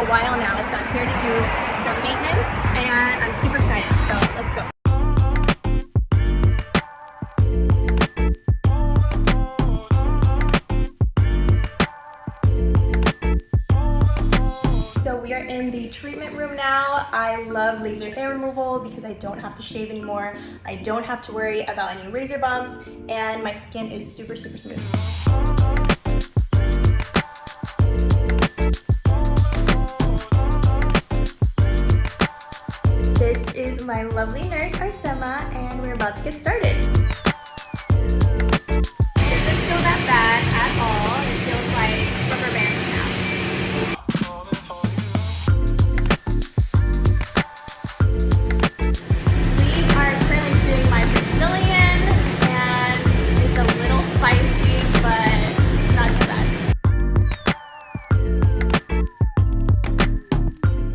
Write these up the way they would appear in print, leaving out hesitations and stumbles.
while now, so I'm here to do some maintenance and I'm super excited, so let's go. So we are in the treatment room now. I love laser hair removal because I don't have to shave anymore. I don't have to worry about any razor bumps, and my skin is super, super smooth. This is my lovely nurse, Alyssa May, and we're about to get started. It doesn't feel that bad at all. It feels like rubber bands now. We are currently doing my Brazilian, and it's a little spicy, but not too bad.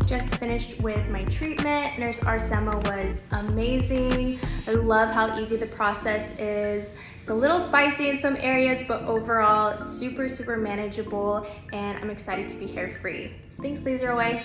Just finished with my treatment. Nurse Arsema was amazing. I love how easy the process is. It's a little spicy in some areas, but overall super, super manageable, and I'm excited to be hair free. Thanks, LaserAway.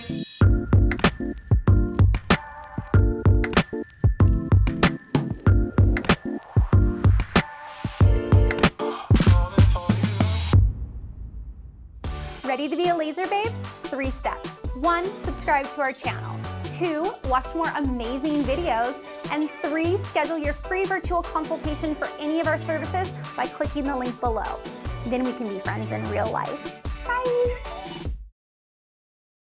Ready to be a laser babe? 3 steps. 1, subscribe to our channel. 2, watch more amazing videos. And 3, schedule your free virtual consultation for any of our services by clicking the link below. Then we can be friends in real life. Bye.